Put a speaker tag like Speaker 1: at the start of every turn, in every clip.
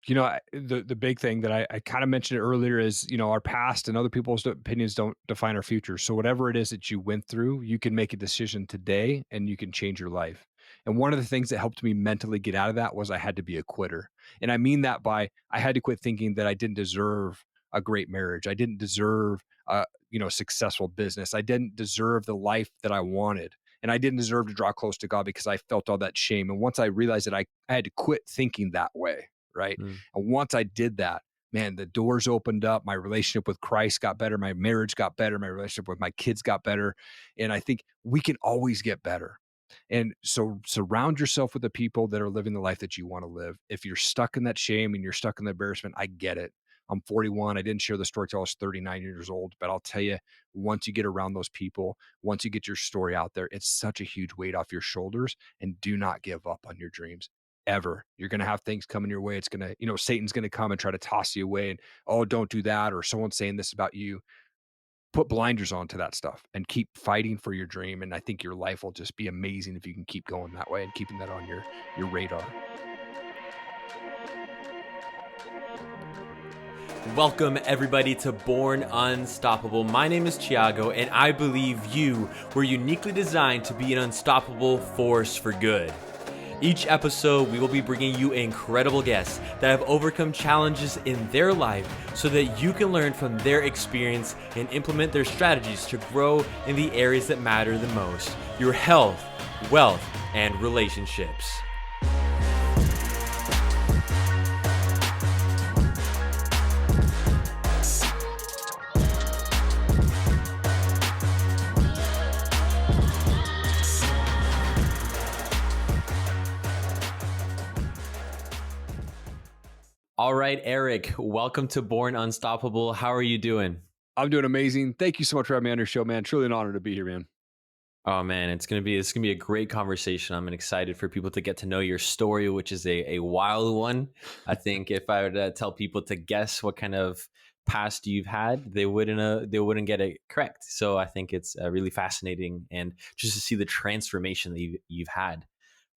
Speaker 1: The big thing that I kind of mentioned earlier is, our past and other people's opinions don't define our future. So whatever it is that you went through, you can make a decision today and you can change your life. And one of the things that helped me mentally get out of that was I had to be a quitter. And I mean that by I had to quit thinking that I didn't deserve a great marriage. I didn't deserve successful business. I didn't deserve the life that I wanted. And I didn't deserve to draw close to God because I felt all that shame. And once I realized that I had to quit thinking that way, right?
Speaker 2: Mm.
Speaker 1: And once I did that, man, the doors opened up. My relationship with Christ got better. My marriage got better. My relationship with my kids got better. And I think we can always get better. And so surround yourself with the people that are living the life that you want to live. If you're stuck in that shame and you're stuck in the embarrassment, I get it. I'm 41. I didn't share the story till I was 39 years old, but I'll tell you, once you get around those people, once you get your story out there, it's such a huge weight off your shoulders. And do not give up on your dreams ever. You're going to have things coming your way. It's going to, Satan's going to come and try to toss you away and, oh, don't do that. Or someone's saying this about you. Put blinders on to that stuff and keep fighting for your dream. And I think your life will just be amazing if you can keep going that way and keeping that on your radar.
Speaker 2: Welcome everybody to Born Unstoppable. My name is Thiago and I believe you were uniquely designed to be an unstoppable force for good. Each episode, we will be bringing you incredible guests that have overcome challenges in their life so that you can learn from their experience and implement their strategies to grow in the areas that matter the most: your health, wealth, and relationships. All right, Erik, welcome to Born Unstoppable. How are you doing?
Speaker 1: I'm doing amazing. Thank you so much for having me on your show, man. Truly an honor to be here, man.
Speaker 2: Oh man, it's gonna be a great conversation. I'm excited for people to get to know your story, which is a wild one. I think if I were to tell people to guess what kind of past you've had, they wouldn't get it correct. So I think it's really fascinating, and just to see the transformation that you've had.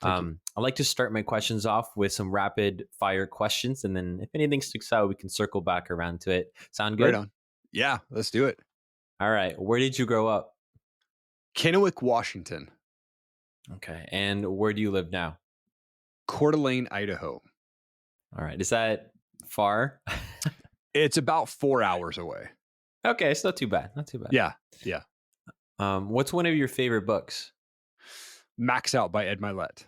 Speaker 2: I like to start my questions off with some rapid fire questions, and then if anything sticks out, we can circle back around to it. Sound good?
Speaker 1: Right on. Yeah, let's do it.
Speaker 2: All right. Where did you grow up?
Speaker 1: Kennewick, Washington.
Speaker 2: Okay. And where do you live now?
Speaker 1: Coeur d'Alene, Idaho.
Speaker 2: All right. Is that far?
Speaker 1: It's about 4 hours away.
Speaker 2: Okay. It's not too bad. Not too bad.
Speaker 1: Yeah. Yeah.
Speaker 2: What's one of your favorite books?
Speaker 1: Max Out by Ed Milet.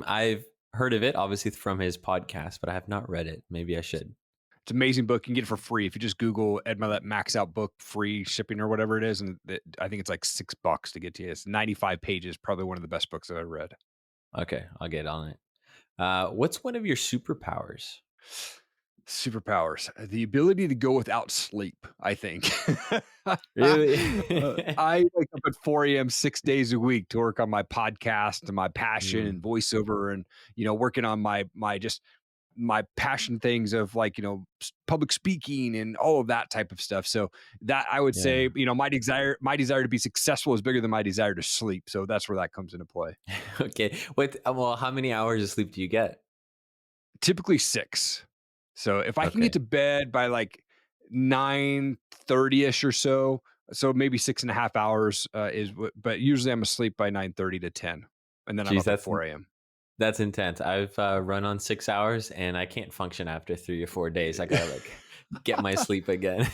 Speaker 2: I've heard of it, obviously from his podcast, but I have not read it. Maybe I should.
Speaker 1: It's an amazing book. You can get it for free if you just Google Ed Milet Max Out book, free shipping or whatever it is, and I think it's like $6 to get to you. It's 95 pages. Probably one of the best books I've ever read.
Speaker 2: Okay, I'll get on it. What's one of your superpowers?
Speaker 1: Superpowers, the ability to go without sleep, I think.
Speaker 2: Really?
Speaker 1: I wake up at 4 a.m. 6 days a week to work on my podcast and my passion and voiceover and, working on my passion things of public speaking and all of that type of stuff. So that I would say, my desire to be successful is bigger than my desire to sleep. So that's where that comes into play.
Speaker 2: Okay. Well, how many hours of sleep do you get?
Speaker 1: Typically 6. So if I can get to bed by like 9:30ish or so maybe 6.5 hours but usually I'm asleep by 9:30 to 10, and then I'm up at 4 a.m.
Speaker 2: That's intense. I've run on 6 hours and I can't function after 3 or 4 days. I gotta get my sleep again.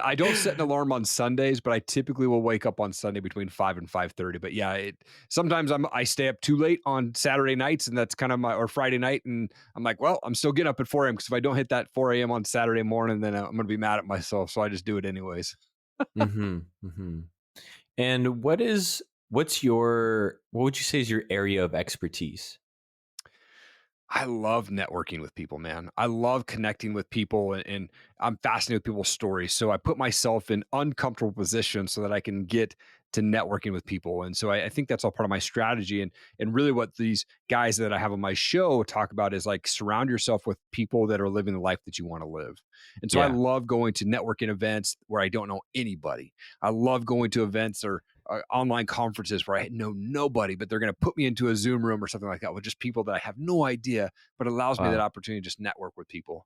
Speaker 1: I don't set an alarm on Sundays, but I typically will wake up on Sunday between 5 and 5:30. But yeah, sometimes I stay up too late on Saturday nights, and that's kind of or Friday night, and I'm like, well, I'm still getting up at 4 a.m. because if I don't hit that 4 a.m. on Saturday morning, then I'm going to be mad at myself. So I just do it anyways.
Speaker 2: And what would you say is your area of expertise?
Speaker 1: I love networking with people, man. I love connecting with people, and I'm fascinated with people's stories. So I put myself in uncomfortable positions so that I can get to networking with people. And so I think that's all part of my strategy. And really what these guys that I have on my show talk about is like surround yourself with people that are living the life that you want to live. And so I
Speaker 2: Yeah.
Speaker 1: love going to networking events where I don't know anybody. I love going to events or online conferences where I know nobody, but they're going to put me into a Zoom room or something like that with just people that I have no idea, but it allows me that
Speaker 2: Wow.
Speaker 1: opportunity to just network with people.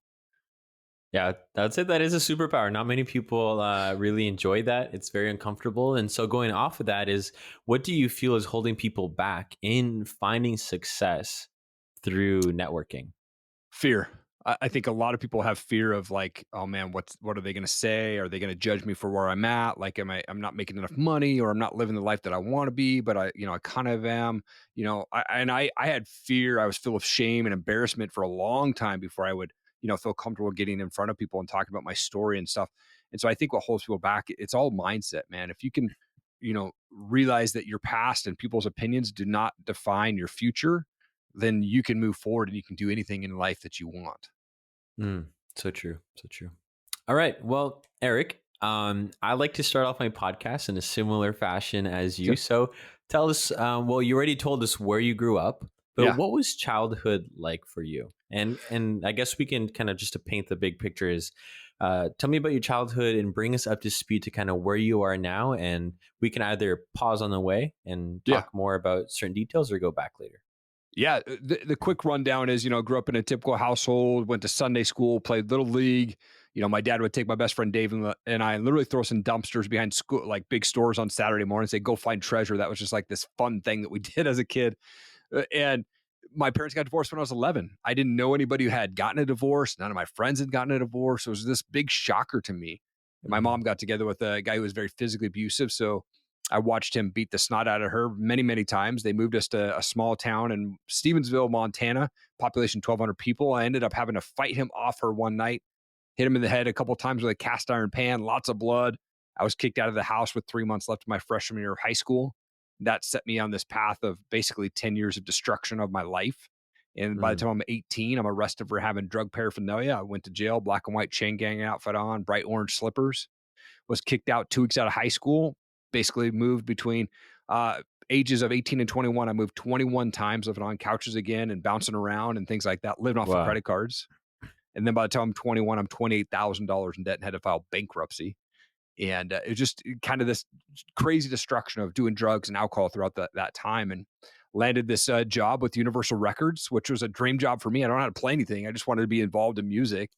Speaker 2: Yeah, I'd say that is a superpower. Not many people really enjoy that. It's very uncomfortable. And so, going off of that, is what do you feel is holding people back in finding success through networking?
Speaker 1: Fear. I think a lot of people have fear of like, oh man, what are they going to say? Are they going to judge me for where I'm at? Like, I'm not making enough money, or I'm not living the life that I want to be, but I kind of am. I had fear. I was full of shame and embarrassment for a long time before I would, feel comfortable getting in front of people and talking about my story and stuff. And so I think what holds people back, it's all mindset, man. If you can, realize that your past and people's opinions do not define your future, then you can move forward and you can do anything in life that you want.
Speaker 2: Mm, so true. So true. All right. Well, Eric, I like to start off my podcast in a similar fashion as you.
Speaker 1: Okay.
Speaker 2: So tell us, well, you already told us where you grew up, but
Speaker 1: Yeah.
Speaker 2: what was childhood like for you? And I guess we can kind of just to paint the big picture is tell me about your childhood and bring us up to speed to kind of where you are now. And we can either pause on the way and
Speaker 1: Yeah.
Speaker 2: talk more about certain details or go back later.
Speaker 1: Yeah. The quick rundown is, grew up in a typical household, went to Sunday school, played little league. My dad would take my best friend Dave and I and literally throw us in dumpsters behind school, like big stores on Saturday morning, say, go find treasure. That was just like this fun thing that we did as a kid. And my parents got divorced when I was 11. I didn't know anybody who had gotten a divorce. None of my friends had gotten a divorce. It was this big shocker to me. And my
Speaker 2: Mm,
Speaker 1: mom got together with a guy who was very physically abusive. So I watched him beat the snot out of her many, many times. They moved us to a small town in Stevensville, Montana, population 1,200 people. I ended up having to fight him off her one night, hit him in the head a couple times with a cast iron pan, lots of blood. I was kicked out of the house with 3 months left of my freshman year of high school. That set me on this path of basically 10 years of destruction of my life. And by the
Speaker 2: mm,
Speaker 1: time I'm 18, I'm arrested for having drug paraphernalia. I went to jail, black and white chain gang outfit on, bright orange slippers, was kicked out 2 weeks out of high school, basically moved between ages of 18 and 21. I moved 21 times, living on couches again and bouncing around and things like that, living off of
Speaker 2: wow.
Speaker 1: credit cards. And then by the time I'm 21, I'm $28,000 in debt and had to file bankruptcy. And it was just kind of this crazy destruction of doing drugs and alcohol throughout that time. And landed this job with Universal Records, which was a dream job for me. I don't know how to play anything. I just wanted to be involved in music,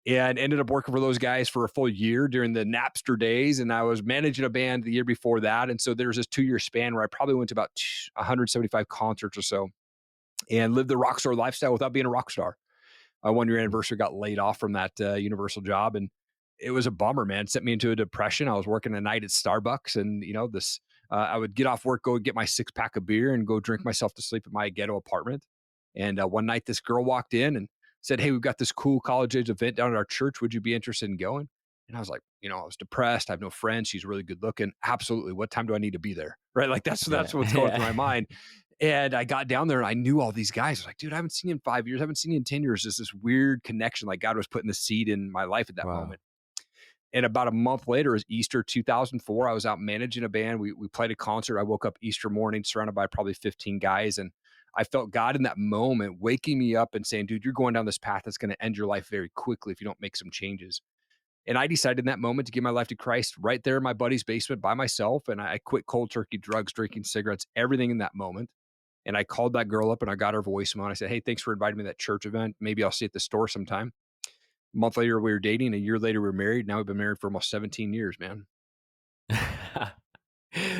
Speaker 1: and ended up working for those guys for a full year during the Napster days. And I was managing a band the year before that. And so there was this 2-year span where I probably went to about 175 concerts or so and lived the rock star lifestyle without being a rock star. My 1-year anniversary, got laid off from that Universal job, and it was a bummer, man. It sent me into a depression. I was working a night at Starbucks, and this I would get off work, go get my 6-pack of beer, and go drink myself to sleep at my ghetto apartment. And one night, this girl walked in and said, "Hey, we've got this cool college age event down at our church. Would you be interested in going?" And I was like, I was depressed. I have no friends. She's really good looking. Absolutely. What time do I need to be there? Right? Like
Speaker 2: Yeah.
Speaker 1: that's what's going through my mind. And I got down there and I knew all these guys. I was like, dude, I haven't seen you in 5 years. I haven't seen you in 10 years. Just this weird connection. Like God was putting the seed in my life at that
Speaker 2: Wow.
Speaker 1: moment. And about a month later, it was Easter 2004. I was out managing a band. We played a concert. I woke up Easter morning surrounded by probably 15 guys. And I felt God in that moment waking me up and saying, dude, you're going down this path that's going to end your life very quickly if you don't make some changes. And I decided in that moment to give my life to Christ right there in my buddy's basement by myself. And I quit cold turkey, drugs, drinking, cigarettes, everything in that moment. And I called that girl up and I got her voicemail. And I said, "Hey, thanks for inviting me to that church event. Maybe I'll see you at the store sometime." A month later, we were dating. A year later, we were married. Now we've been married for almost 17 years, man.
Speaker 2: That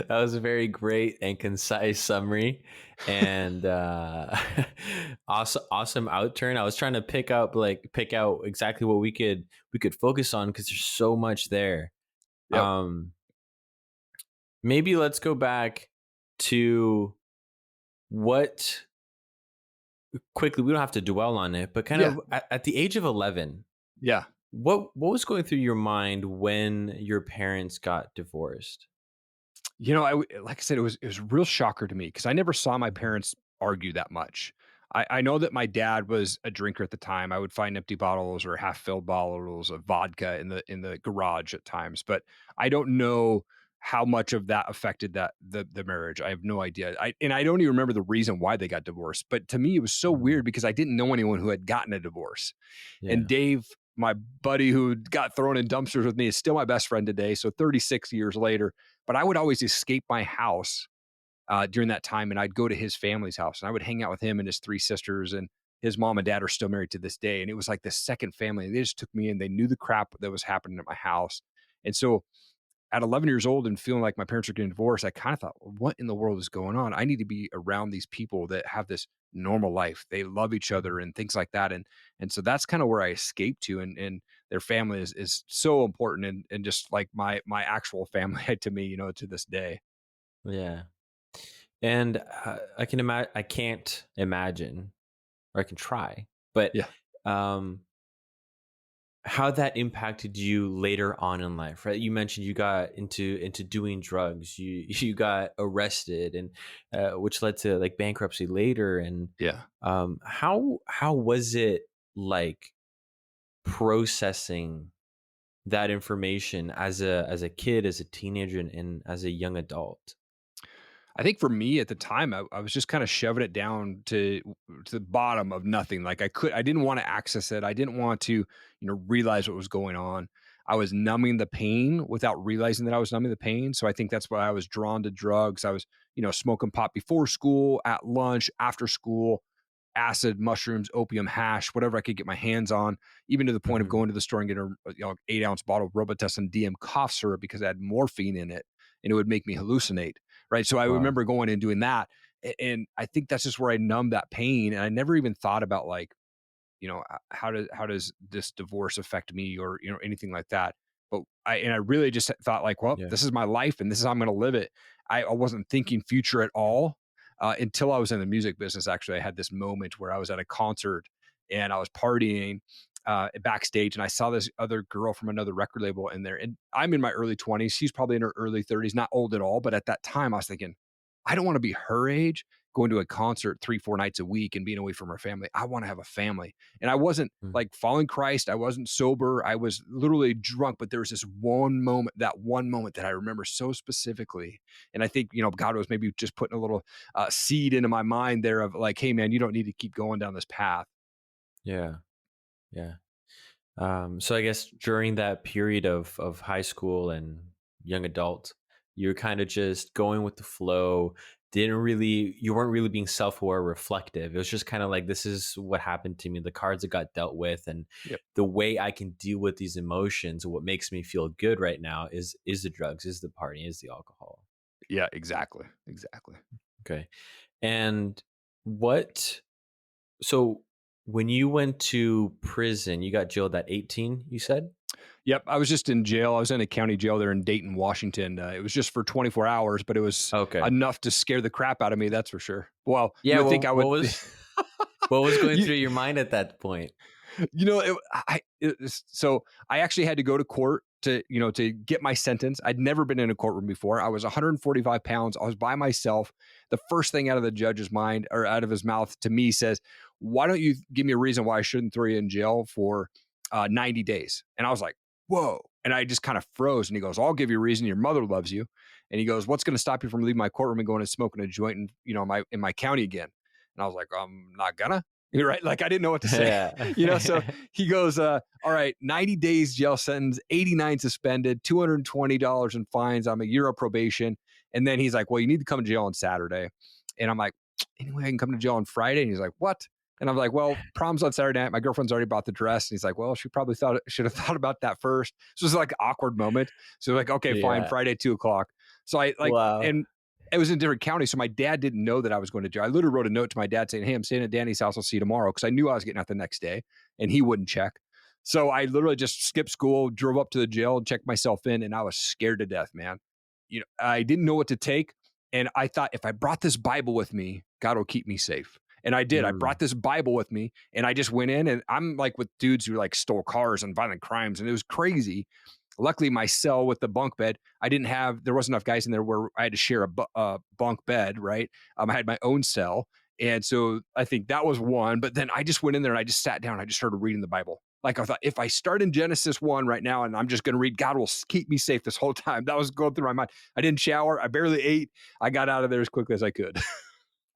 Speaker 2: was a very great and concise summary, and awesome outturn. I was trying to pick out exactly what we could focus on because there's so much there.
Speaker 1: Yep.
Speaker 2: Um, Maybe let's go back to what quickly. We don't have to dwell on it, but kind
Speaker 1: Yeah.
Speaker 2: of at the age of 11,
Speaker 1: Yeah.
Speaker 2: what was going through your mind when your parents got divorced?
Speaker 1: Like I said, it was a real shocker to me because I never saw my parents argue that much. I know that my dad was a drinker at the time. I would find empty bottles or half filled bottles of vodka in the garage at times, but I don't know how much of that affected the marriage. I have no idea. I don't even remember the reason why they got divorced. But to me, it was so
Speaker 2: Mhm.
Speaker 1: weird because I didn't know anyone who had gotten a divorce. And
Speaker 2: Yeah.
Speaker 1: Dave, my buddy who got thrown in dumpsters with me, is still my best friend today. So 36 years later, but I would always escape my house during that time, and I'd go to his family's house, and I would hang out with him and his three sisters, and his mom and dad are still married to this day. And it was like the second family. They just took me in. They knew the crap that was happening at my house, and so at 11 years old and feeling like my parents are getting divorced, I kind of thought, what in the world is going on? I need to be around these people that have this normal life. They love each
Speaker 2: Mhm.
Speaker 1: other and things like that. And so that's kind of where I escaped to. And their family is so important and just like my actual family to me, to this day.
Speaker 2: Yeah. And I can imagine. I can't imagine, or I can try, but
Speaker 1: Yeah.
Speaker 2: um, how that impacted you later on in life, right? You mentioned you got into doing drugs. You you got arrested, and which led to like bankruptcy later. And
Speaker 1: Yeah.
Speaker 2: how was it like processing that information as a kid, as a teenager, and as a young adult?
Speaker 1: I think for me at the time, I was just kind of shoving it down to the bottom of nothing. Like I didn't want to access it. I didn't want to, realize what was going on. I was numbing the pain without realizing that I was numbing the pain. So I think that's why I was drawn to drugs. I was, smoking pot before school, at lunch, after school, acid, mushrooms, opium, hash, whatever I could get my hands on, even to the point of
Speaker 2: Hmm.
Speaker 1: going to the store and getting a 8-ounce bottle of Robitussin DM cough syrup because it had morphine in it and it would make me hallucinate. Right. So I
Speaker 2: Wow.
Speaker 1: remember going and doing that. And I think that's just where I numbed that pain. And I never even thought about like, how does this divorce affect me or, anything like that. But I really just thought like, well,
Speaker 2: Yeah.
Speaker 1: this is my life and this is how I'm going to live it. I wasn't thinking future at all until I was in the music business. Actually, I had this moment where I was at a concert and I was partying backstage and I saw this other girl from another record label in there. And I'm in my early 20s. She's probably in her early 30s, not old at all. But at that time, I was thinking, I don't want to be her age going to a concert 3, 4 nights a week and being away from her family. I want to have a family. And I wasn't
Speaker 2: Mm.
Speaker 1: like following Christ. I wasn't sober. I was literally drunk, but there was this one moment that I remember so specifically. And I think, God was maybe just putting a little seed into my mind there of like, hey, man, you don't need to keep going down this path.
Speaker 2: Yeah. Yeah. So I guess during that period of high school and young adult, you're kind of just going with the flow. You weren't really being self-aware, reflective. It was just kind of like, this is what happened to me. The cards that got dealt with, and
Speaker 1: Yep.
Speaker 2: the way I can deal with these emotions. What makes me feel good right now is the drugs, is the party, is the alcohol.
Speaker 1: Yeah, exactly. Exactly.
Speaker 2: Okay. And what? So when you went to prison, you got jailed at 18. You said.
Speaker 1: Yep. I was just in jail. I was in a county jail there in Dayton, Washington. It was just for 24 hours, but it was
Speaker 2: Okay.
Speaker 1: enough to scare the crap out of me. That's for sure. Well, you
Speaker 2: Yeah,
Speaker 1: would think
Speaker 2: well,
Speaker 1: I would.
Speaker 2: what was going
Speaker 1: you,
Speaker 2: through your mind at that point?
Speaker 1: so I actually had to go to court to get my sentence. I'd never been in a courtroom before. I was 145 pounds. I was by myself. The first thing out of the judge's mind or out of his mouth to me says, "Why don't you give me a reason why I shouldn't throw you in jail for 90 days?" And I was like, "Whoa!" And I just kind of froze. And he goes, "I'll give you a reason. Your mother loves you." And he goes, "What's going to stop you from leaving my courtroom and going and smoking a joint in my county again?" And I was like, "I'm not gonna." You're right. Like I didn't know what to say.
Speaker 2: Yeah.
Speaker 1: So he goes, all right, 90 days jail sentence, 89 suspended, $220 in fines. I'm a year of probation. And then he's like, well, you need to come to jail on Saturday. And I'm like, anyway, I can come to jail on Friday. And he's like, what? And I'm like, well, prom's on Saturday night. My girlfriend's already bought the dress. And he's like, well, she probably should have thought about that first. So it was like an awkward moment. So like, okay, fine,
Speaker 2: Yeah.
Speaker 1: Friday, 2 o'clock. So I like,
Speaker 2: Wow.
Speaker 1: and it was in a different county. So my dad didn't know that I was going to jail. I literally wrote a note to my dad saying, hey, I'm staying at Danny's house. I'll see you tomorrow. Cause I knew I was getting out the next day and he wouldn't check. So I literally just skipped school, drove up to the jail and checked myself in. And I was scared to death, man. I didn't know what to take. And I thought if I brought this Bible with me, God will keep me safe. And I did. I
Speaker 2: Mm.
Speaker 1: brought this Bible with me and I just went in and I'm like with dudes who like stole cars and violent crimes. And it was crazy. Luckily, my cell with the bunk bed, there wasn't enough guys in there where I had to share a bunk bed, right? I had my own cell. And so I think that was one. But then I just went in there and I just sat down. I just started reading the Bible. Like I thought, if I start in Genesis 1 right now and I'm just going to read, God will keep me safe this whole time. That was going through my mind. I didn't shower. I barely ate. I got out of there as quickly as I could.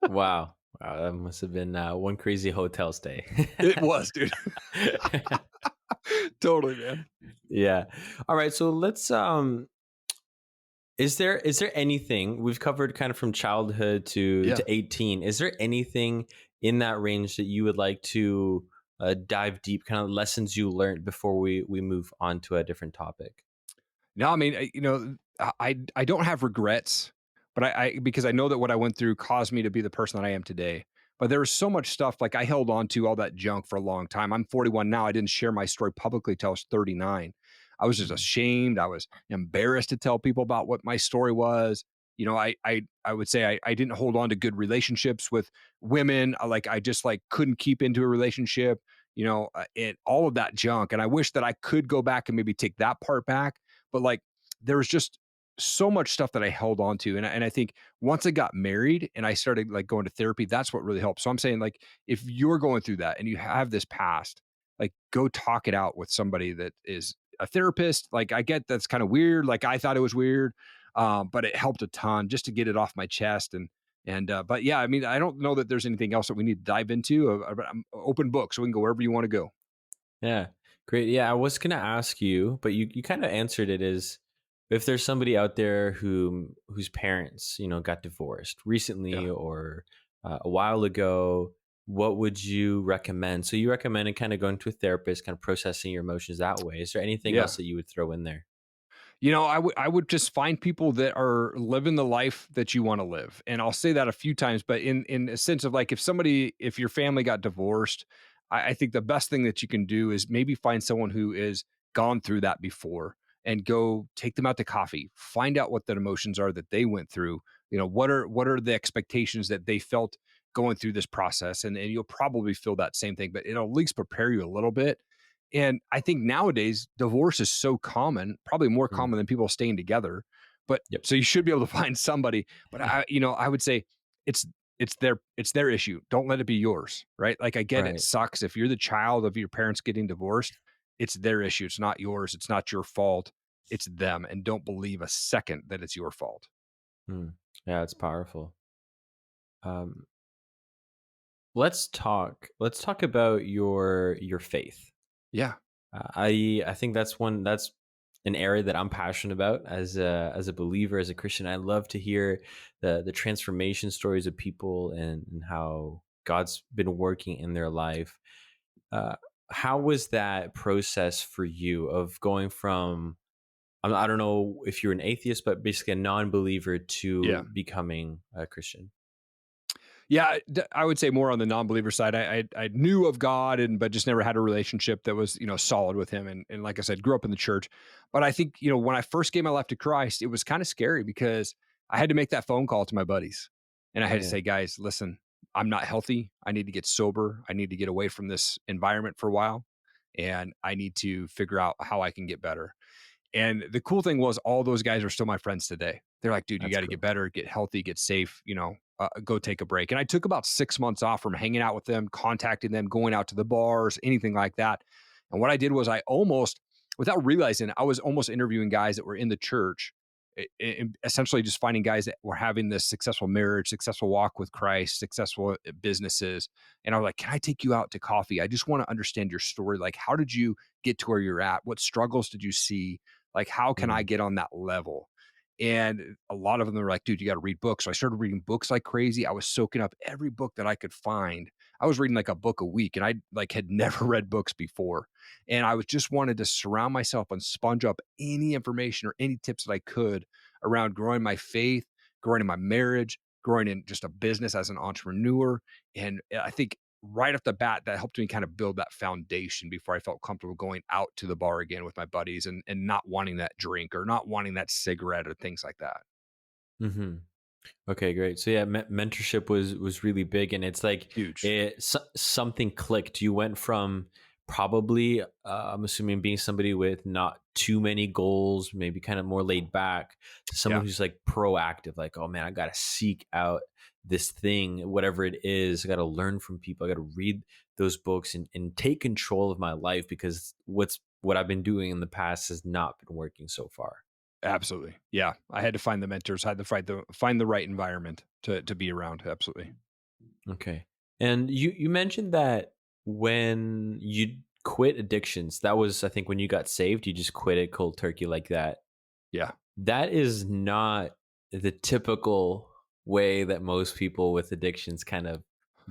Speaker 2: Wow. Wow, that must have been one crazy hotel stay.
Speaker 1: It was, dude. Totally, man.
Speaker 2: Yeah. All right. So let's is there anything we've covered kind of from childhood
Speaker 1: Yeah.
Speaker 2: to 18? Is there anything in that range that you would like to dive deep, kind of lessons you learned before we move on to a different topic?
Speaker 1: No, I mean, I don't have regrets, but I because I know that what I went through caused me to be the person that I am today. But there was so much stuff like I held on to all that junk for a long time. I'm 41 now. I didn't share my story publicly till I was 39. I was just
Speaker 2: Mm,
Speaker 1: ashamed. I was embarrassed to tell people about what my story was. I would say I didn't hold on to good relationships with women. I just like couldn't keep into a relationship. And all of that junk. And I wish that I could go back and maybe take that part back, but like there was just so much stuff that I held on to. And I think once I got married and I started like going to therapy, that's what really helped. So I'm saying like if you're going through that and you have this past, like go talk it out with somebody that is a therapist. Like I get that's kind of weird. Like I thought it was weird. But it helped a ton just to get it off my chest. But yeah, I mean, I don't know that there's anything else that we need to dive into. But I'm open book, so we can go wherever you want to go.
Speaker 2: yeah. Great. Yeah, I was gonna ask you, but you kind of answered it, is if there's somebody out there whose parents, got divorced
Speaker 1: Yeah,
Speaker 2: recently or a while ago, what would you recommend? So you recommended kind of going to a therapist, kind of processing your emotions that way. Is there anything
Speaker 1: yeah.
Speaker 2: else that you would throw in there?
Speaker 1: I would just find people that are living the life that you want to live. And I'll say that a few times, but in a sense of like if your family got divorced, I think the best thing that you can do is maybe find someone who is gone through that before and go take them out to coffee, find out what the emotions are that they went through. What are the expectations that they felt going through this process? And you'll probably feel that same thing, but it'll at least prepare you a little bit. And I think nowadays divorce is so common, probably more
Speaker 2: Mm,
Speaker 1: common than people staying together. But
Speaker 2: yep.
Speaker 1: so you should be able to find somebody. But I would say it's it's their issue. Don't let it be yours, right? Like I get it
Speaker 2: Right.
Speaker 1: sucks if you're the child of your parents getting divorced. It's their issue. It's not yours. It's not your fault. It's them. And don't believe a second that it's your fault.
Speaker 2: Mm. Yeah, it's powerful. Um, let's talk about your faith.
Speaker 1: Yeah.
Speaker 2: I think that's an area that I'm passionate about as a believer, as a Christian. I love to hear the transformation stories of people and how God's been working in their life. Uh, how was that process for you of going from, I don't know if you're an atheist, but basically a non-believer
Speaker 1: Yeah.
Speaker 2: to becoming a Christian?
Speaker 1: Yeah, I would say more on the non-believer side. I knew of God, but just never had a relationship that was solid with Him. And like I said, grew up in the church. But I think when I first gave my life to Christ, it was kind of scary because I had to make that phone call to my buddies, and I had to
Speaker 2: Yeah.
Speaker 1: say, guys, listen, I'm not healthy. I need to get sober. I need to get away from this environment for a while, and I need to figure out how I can get better. And the cool thing was all those guys are still my friends today. They're like, dude, you
Speaker 2: That's
Speaker 1: got to get
Speaker 2: cool.
Speaker 1: better, get healthy, get safe, go take a break. And I took about 6 months off from hanging out with them, contacting them, going out to the bars, anything like that. And what I did was I almost, without realizing it, I was almost interviewing guys that were in the church, essentially just finding guys that were having this successful marriage, successful walk with Christ, successful businesses. And I was like, can I take you out to coffee? I just want to understand your story. Like, how did you get to where you're at? What struggles did you see? Like, how can I
Speaker 2: Mm,
Speaker 1: get on that level? And a lot of them are like, dude, you got to read books. So I started reading books like crazy. I was soaking up every book that I could find. I was reading like a book a week and I like had never read books before. And I was just wanted to surround myself and sponge up any information or any tips that I could around growing my faith, growing in my marriage, growing in just a business as an entrepreneur. And I think right off the bat, that helped me kind of build that foundation before I felt comfortable going out to the bar again with my buddies and not wanting that drink or not wanting that cigarette or things like that.
Speaker 2: hmm Okay, great. So yeah, mentorship was really big, and it's like
Speaker 1: Huge.
Speaker 2: something clicked. You went from probably, I'm assuming, being somebody with not too many goals, maybe kind of more laid back, to someone
Speaker 1: Yeah.
Speaker 2: who's like proactive. Like, oh man, I gotta seek out this thing, whatever it is. I got to learn from people. I got to read those books and take control of my life, because what I've been doing in the past has not been working so far.
Speaker 1: Absolutely. Yeah. I had to find the mentors, I had to find the right environment to be around. Absolutely.
Speaker 2: Okay. And you mentioned that when you quit addictions, that was, I think, when you got saved, you just quit it cold turkey like that.
Speaker 1: Yeah.
Speaker 2: That is not the typical way that most people with addictions kind of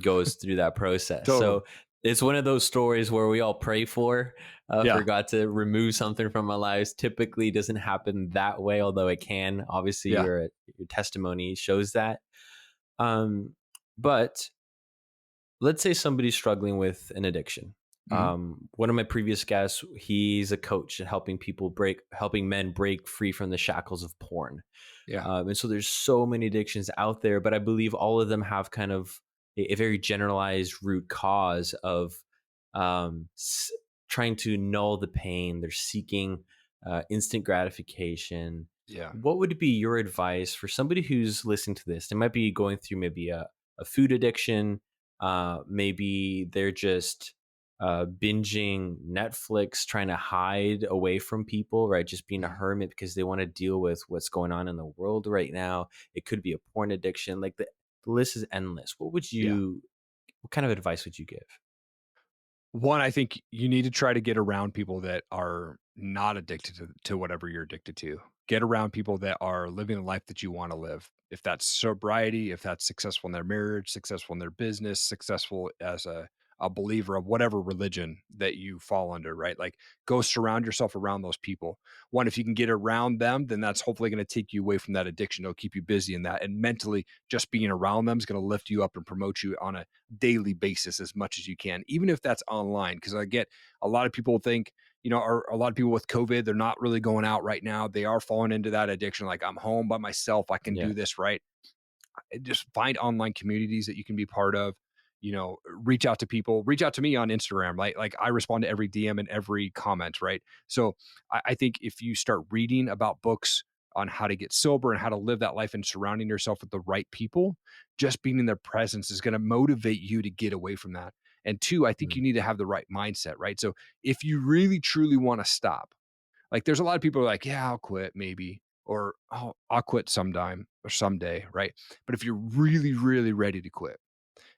Speaker 2: goes through that process.
Speaker 1: Totally.
Speaker 2: So it's one of those stories where we all pray for
Speaker 1: Yeah.
Speaker 2: God to remove something from our lives. Typically doesn't happen that way, although it can. Obviously,
Speaker 1: Yeah.
Speaker 2: your testimony shows that. Um, but let's say somebody's struggling with an addiction.
Speaker 1: Mhm.
Speaker 2: One of my previous guests, he's a coach at helping men break free from the shackles of porn.
Speaker 1: Yeah.
Speaker 2: And so there's so many addictions out there, but I believe all of them have kind of a very generalized root cause of um, s- trying to null the pain. They're seeking instant gratification.
Speaker 1: Yeah.
Speaker 2: What would be your advice for somebody who's listening to this? They might be going through maybe a food addiction. Maybe they're just binging Netflix, trying to hide away from people, right? Just being a
Speaker 1: Mhm.
Speaker 2: hermit because they want to deal with what's going on in the world right now. It could be a porn addiction. Like the list is endless.
Speaker 1: Yeah.
Speaker 2: What kind of advice would you give?
Speaker 1: One, I think you need to try to get around people that are not addicted to whatever you're addicted to. Get around people that are living the life that you want to live. If that's sobriety, if that's successful in their marriage, successful in their business, successful as a believer of whatever religion that you fall under, right? Like go surround yourself around those people. One, if you can get around them, then that's hopefully going to take you away from that addiction. It'll keep you busy in that. And mentally, just being around them is going to lift you up and promote you on a daily basis as much as you can, even if that's online. Because I get a lot of people think, or a lot of people with COVID, they're not really going out right now. They are falling into that addiction. Like I'm home by myself. I can
Speaker 2: Yeah.
Speaker 1: do this, right? Just find online communities that you can be part of. Reach out to people, reach out to me on Instagram. Like I respond to every DM and every comment, right? So I think if you start reading about books on how to get sober and how to live that life and surrounding yourself with the right people, just being in their presence is going to motivate you to get away from that. And two, I think
Speaker 2: Mm.
Speaker 1: you need to have the right mindset, right? So if you really truly want to stop, like there's a lot of people who are like, yeah, I'll quit maybe, or oh, I'll quit sometime or someday, right? But if you're really, really ready to quit,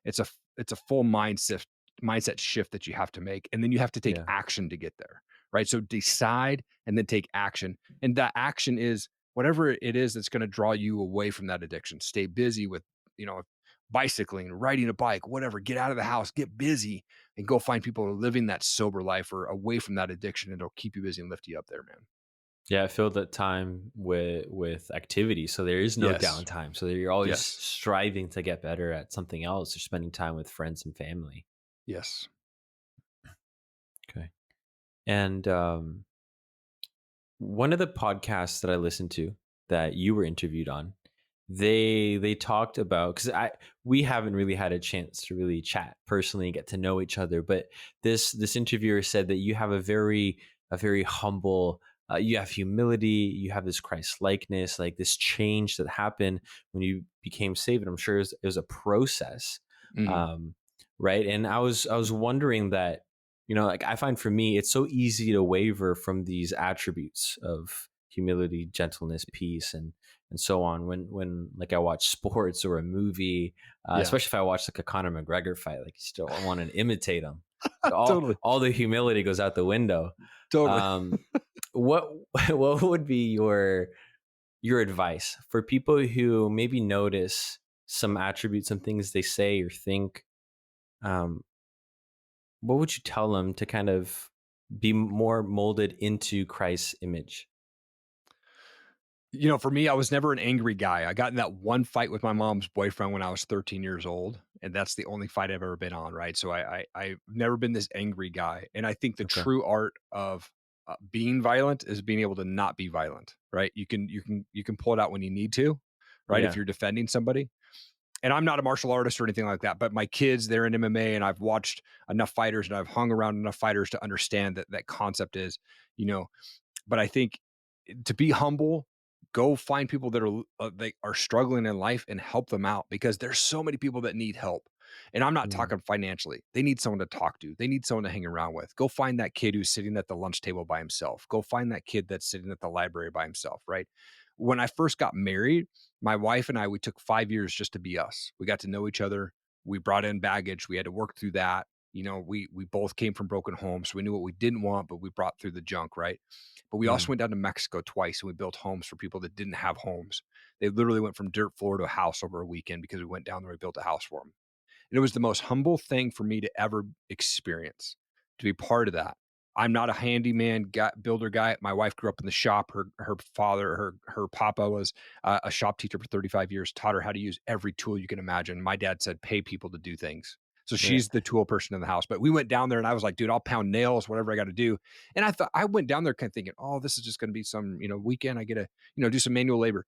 Speaker 1: it's a full mindset shift that you have to make, and then you have to take
Speaker 2: Yeah.
Speaker 1: action to get there, right? So decide and then take action, and that action is whatever it is that's going to draw you away from that addiction. Stay busy with, you know, bicycling, riding a bike, whatever. Get out of the house, get busy, and go find people who are living that sober life or away from that addiction, and it'll keep you busy and lift you up there, man.
Speaker 2: Yeah, I filled that time with activity. So there is no
Speaker 1: Yes.
Speaker 2: downtime. So you're always
Speaker 1: Yes.
Speaker 2: striving to get better at something else, or spending time with friends and family.
Speaker 1: Yes.
Speaker 2: Okay. And one of the podcasts that I listened to that you were interviewed on, they talked about, because I we haven't really had a chance to really chat personally and get to know each other, but this interviewer said that you have a very humble, you have humility, you have this Christ likeness, like this change that happened when you became saved. And I'm sure it was a process,
Speaker 1: Mhm.
Speaker 2: um, right? And I was wondering that, like, I find for me, it's so easy to waver from these attributes of humility, gentleness, peace, and so on. When like I watch sports or a movie,
Speaker 1: Yeah.
Speaker 2: especially if I watch like a Conor McGregor fight, like you still want to imitate him. Like, all
Speaker 1: Totally.
Speaker 2: all the humility goes out the window.
Speaker 1: Totally.
Speaker 2: Um, what what would be your advice for people who maybe notice some attributes, some things they say or think? Um, what would you tell them to kind of be more molded into Christ's image?
Speaker 1: For me, I was never an angry guy. I got in that one fight with my mom's boyfriend when I was 13 years old, and that's the only fight I've ever been on, right? So I've never been this angry guy, and I think the
Speaker 2: Okay.
Speaker 1: true art of being violent is being able to not be violent, right? You can pull it out when you need to, right? If
Speaker 2: Yeah.
Speaker 1: you're defending somebody. And I'm not a martial artist or anything like that, but my kids, they're in MMA, and I've watched enough fighters and I've hung around enough fighters to understand that concept is, you know. But I think to be humble, go find people that are they are struggling in life and help them out, because there's so many people that need help. And I'm not
Speaker 2: Mm,
Speaker 1: talking financially. They need someone to talk to. They need someone to hang around with. Go find that kid who's sitting at the lunch table by himself. Go find that kid that's sitting at the library by himself, right? When I first got married, my wife and I, we took 5 years just to be us. We got to know each other. We brought in baggage. We had to work through that. We both came from broken homes, so we knew what we didn't want, but we brought through the junk, right? But we also
Speaker 2: mm,
Speaker 1: went down to Mexico twice, and we built homes for people that didn't have homes. They literally went from dirt floor to a house over a weekend because we went down there and built a house for them. And it was the most humble thing for me to ever experience, to be part of that. I'm not a handyman guy, builder guy. My wife grew up in the shop. Her father, her papa was a shop teacher for 35 years. Taught her how to use every tool you can imagine. My dad said, "Pay people to do things." So
Speaker 2: right.
Speaker 1: she's the tool person in the house. But we went down there, and I was like, "Dude, I'll pound nails, whatever I got to do." And I went down there kind of thinking, "Oh, this is just going to be some weekend. I get to do some manual labor."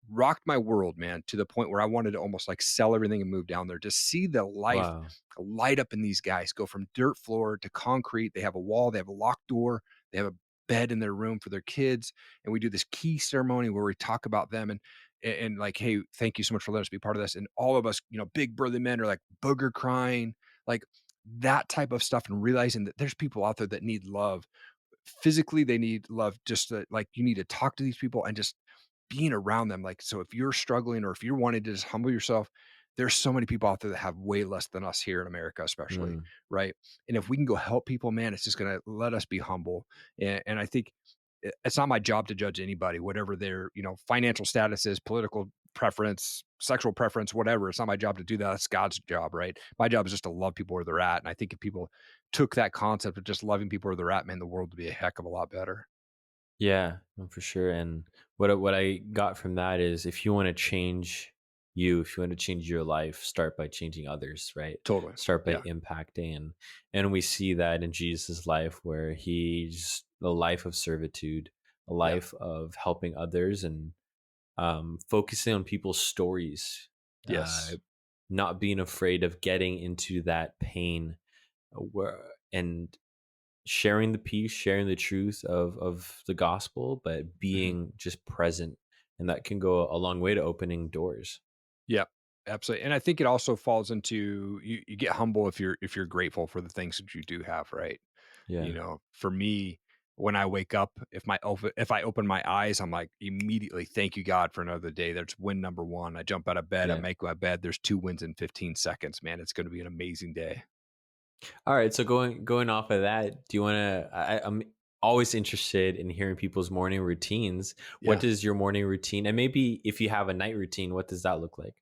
Speaker 1: Rocked my world, man, to the point where I wanted to almost like sell everything and move down there to see the life
Speaker 2: Wow.
Speaker 1: light up in these guys go from dirt floor to concrete. They have a wall, they have a locked door, they have a bed in their room for their kids. And we do this key ceremony where we talk about them and like, hey, thank you so much for letting us be part of this. And all of us, big burly men are like booger crying, like that type of stuff, and realizing that there's people out there that need love. Physically, they need love, just like you need to talk to these people and just being around them. Like, so if you're struggling or if you're wanting to just humble yourself, there's so many people out there that have way less than us here in America, especially,
Speaker 2: Mm.
Speaker 1: right? And if we can go help people, man, it's just going to let us be humble. And I think it's not my job to judge anybody, whatever their, financial status is, political preference, sexual preference, whatever. It's not my job to do that. That's God's job, right? My job is just to love people where they're at. And I think if people took that concept of just loving people where they're at, man, the world would be a heck of a lot better.
Speaker 2: Yeah, no, for sure. And what I got from that is, if you want to change if you want to change your life, start by changing others, right?
Speaker 1: Totally.
Speaker 2: Start by
Speaker 1: Yeah.
Speaker 2: impacting, and we see that in Jesus' life, where he's a life of servitude, a
Speaker 1: Yeah.
Speaker 2: life of helping others, and focusing on people's stories, uh,
Speaker 1: Yes.
Speaker 2: not being afraid of getting into that pain, and sharing the peace, sharing the truth of the gospel, but
Speaker 1: Mhm.
Speaker 2: being just present, and that can go a long way to opening doors.
Speaker 1: Yeah, absolutely. And I think it also falls into you get humble if you're grateful for the things that you do have, right?
Speaker 2: Yeah,
Speaker 1: For me, when I wake up, if I open my eyes, I'm like immediately, thank you God for another day. There's win number one. I jump out of bed, I
Speaker 2: yeah.
Speaker 1: make my bed. There's two wins in 15 seconds, man. It's going to be an amazing day.
Speaker 2: All right. So going off of that, do you want to? I'm always interested in hearing people's morning routines. What
Speaker 1: Yeah.
Speaker 2: does your morning routine, and maybe if you have a night routine, what does that look like?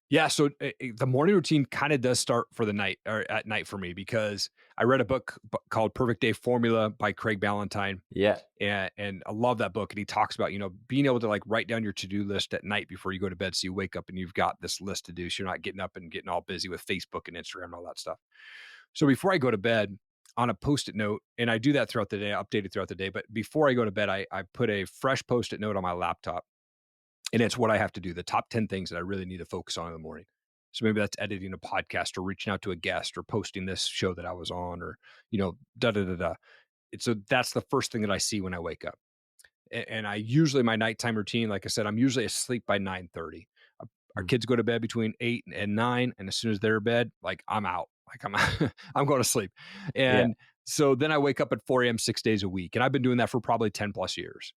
Speaker 1: Yeah, so the morning routine kind of does start for the night or at night for me, because I read a book called Perfect Day Formula by Craig Ballantyne,
Speaker 2: Yeah,
Speaker 1: and I love that book. And he talks about being able to like write down your to do list at night before you go to bed, so you wake up and you've got this list to do, so you're not getting up and getting all busy with Facebook and Instagram and all that stuff. So before I go to bed, on a post-it note, and I do that throughout the day, I update it throughout the day. But before I go to bed, I put a fresh post-it note on my laptop, and it's what I have to do, the top 10 things that I really need to focus on in the morning. So maybe that's editing a podcast or reaching out to a guest or posting this show that I was on, or, da da da da. So that's the first thing that I see when I wake up. And I usually, my nighttime routine, like I said, I'm usually asleep by 9:30. Our
Speaker 2: mm,
Speaker 1: kids go to bed between 8 and 9. And as soon as they're in bed, like I'm out, like I'm going to sleep.
Speaker 2: yeah.
Speaker 1: And so then I wake up at 4 a.m. 6 days a week. And I've been doing that for probably 10 plus years.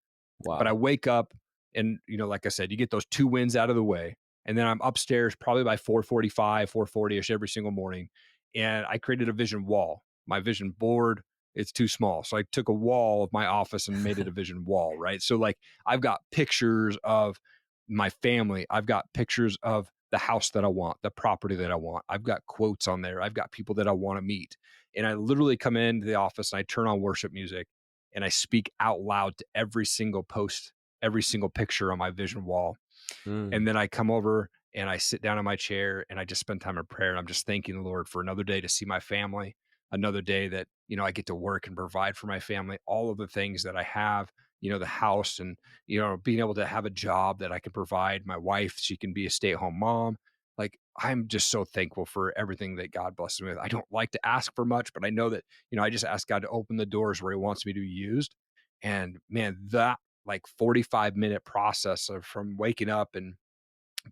Speaker 1: But I
Speaker 2: Wow.
Speaker 1: wake up and, like I said, you get those two wins out of the way. And then I'm upstairs probably by 4:45, 4:40ish every single morning. And I created a vision wall. My vision board, it's too small. So I took a wall of my office and made it a vision wall, right? So like I've got pictures of my family. I've got pictures of the house that I want, the property that I want. I've got quotes on there. I've got people that I want to meet. And I literally come into the office and I turn on worship music and I speak out loud to every single post, every single picture on my vision wall.
Speaker 2: Mm,
Speaker 1: And then I come over and I sit down in my chair and I just spend time in prayer. And I'm just thanking the Lord for another day to see my family, another day that, I get to work and provide for my family, all of the things that I have, the house and, being able to have a job that I can provide my wife. She can be a stay at home mom. Like I'm just so thankful for everything that God blesses me with. I don't like to ask for much, but I know that, I just ask God to open the doors where he wants me to be used. And man, that like 45-minute process of from waking up and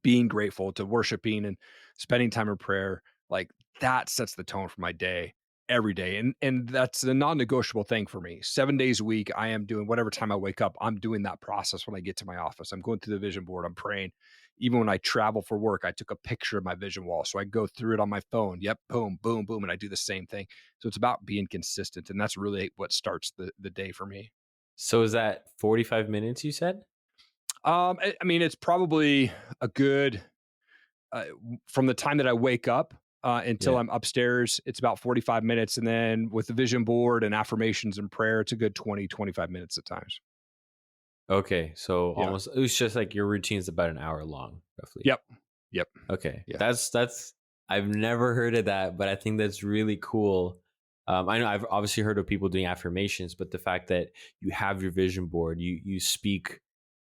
Speaker 1: being grateful to worshiping and spending time in prayer, like that sets the tone for my day every day. And that's a non-negotiable thing for me. 7 days a week, I am doing whatever time I wake up, I'm doing that process when I get to my office. I'm going through the vision board, I'm praying. Even when I travel for work, I took a picture of my vision wall. So I go through it on my phone. Yep, boom, boom, boom. And I do the same thing. So it's about being consistent. And that's really what starts the day for me.
Speaker 2: So is that 45 minutes you said?
Speaker 1: I mean, it's probably a good from the time that I wake up until
Speaker 2: Yeah.
Speaker 1: I'm upstairs, it's about 45 minutes. And then with the vision board and affirmations and prayer, it's a good 20, 25 minutes at times.
Speaker 2: Okay. So
Speaker 1: Yeah.
Speaker 2: almost, it was just like your routine's about an hour long, roughly.
Speaker 1: Yep. Yep.
Speaker 2: Okay.
Speaker 1: Yeah.
Speaker 2: That's, I've never heard of that, but I think that's really cool. I know I've obviously heard of people doing affirmations, but the fact that you have your vision board, you speak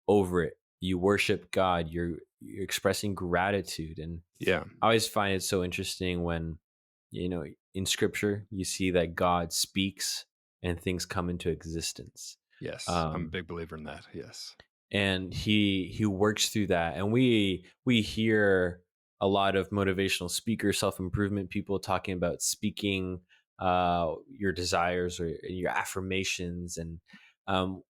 Speaker 2: over it, you worship God, you're expressing gratitude. And
Speaker 1: Yeah.
Speaker 2: I always find it so interesting when, you know, in scripture, you see that God speaks and things come into existence.
Speaker 1: Yes. I'm a
Speaker 2: Um,
Speaker 1: big believer in that. Yes.
Speaker 2: and he works through that. And we hear a lot of motivational speakers, self-improvement people talking about speaking your desires or your affirmations. And um,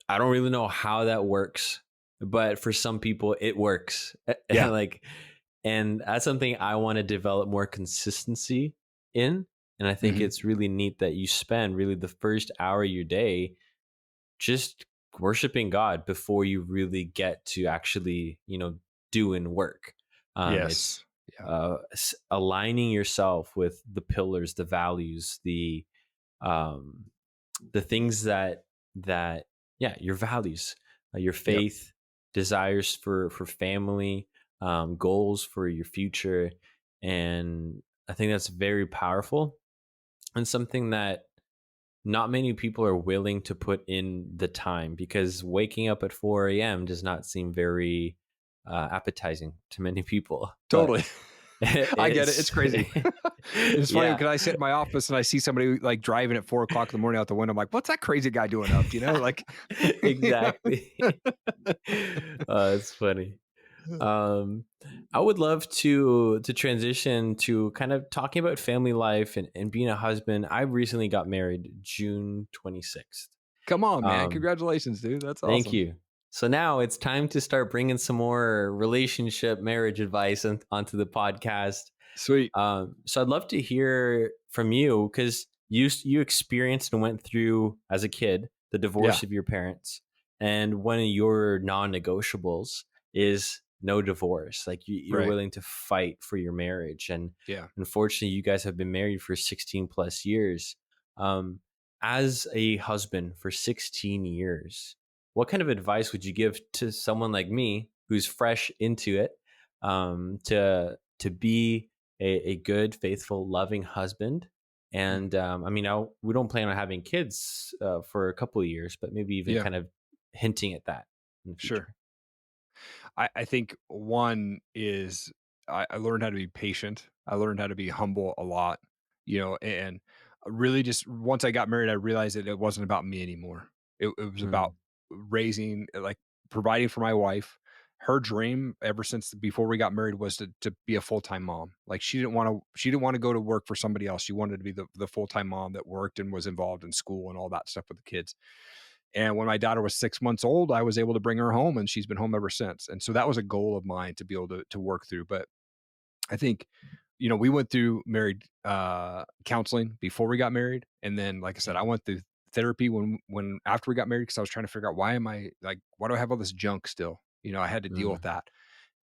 Speaker 2: I don't really know how that works, but for some people it works.
Speaker 1: Yeah.
Speaker 2: Like, and that's something I want to develop more consistency in. And I think
Speaker 1: Hmm.
Speaker 2: it's really neat that you spend really the first hour of your day just worshiping God before you really get to actually, doing work. It's
Speaker 1: Yes. Yeah.
Speaker 2: aligning yourself with the pillars, the values, um, the things that yeah, your values, your
Speaker 1: Yep.
Speaker 2: faith, desires for family, goals for your future. And I think that's very powerful and something that not many people are willing to put in the time, because waking up at 4 a.m. does not seem very appetizing to many people. But
Speaker 1: Totally. I get it. It's
Speaker 2: it's
Speaker 1: crazy. It's funny
Speaker 2: yeah.
Speaker 1: because I sit in my office and I see somebody like driving at 4 o'clock in the morning out the window. I'm like, what's that crazy guy doing up? Like, yeah.
Speaker 2: Exactly. It's funny. Um, I would love to transition to kind of talking about family life and being a husband. I recently got married June 26th.
Speaker 1: Come on, man.
Speaker 2: Um,
Speaker 1: Congratulations, dude. That's
Speaker 2: Thank
Speaker 1: awesome.
Speaker 2: you. So now it's time to start bringing some more relationship, marriage advice onto the podcast.
Speaker 1: Sweet.
Speaker 2: So I'd love to hear from you, because you experienced and went through as a kid the
Speaker 1: Yeah.
Speaker 2: divorce of your parents, and one of your non-negotiables is no divorce. Like you're
Speaker 1: Right.
Speaker 2: willing to fight for your marriage, and
Speaker 1: Yeah.
Speaker 2: unfortunately, you guys have been married for 16 plus years. Um, as a husband for 16 years, what kind of advice would you give to someone like me who's fresh into it, to be a good, faithful, loving husband?
Speaker 1: Mm.
Speaker 2: And I mean, we don't plan on having kids for a couple of years, but maybe even
Speaker 1: Yeah.
Speaker 2: kind of hinting at that in the
Speaker 1: Sure.
Speaker 2: future.
Speaker 1: I think one is I learned how to be patient. I learned how to be humble a lot, and really just once I got married, I realized that it wasn't about me anymore. It was about
Speaker 2: Mm,
Speaker 1: raising, like providing for my wife. Her dream ever since before we got married was to be a full-time mom. Like she didn't want to go to work for somebody else. She wanted to be the full-time mom that worked and was involved in school and all that stuff with the kids. And when my daughter was 6 months old, I was able to bring her home and she's been home ever since. And so that was a goal of mine to be able to work through. But I think, we went through married counseling before we got married. And then, like I said, I
Speaker 2: mm,
Speaker 1: went through therapy when after we got married because I was trying to figure out why do I have all this junk still? I had to deal with
Speaker 2: mm,
Speaker 1: that.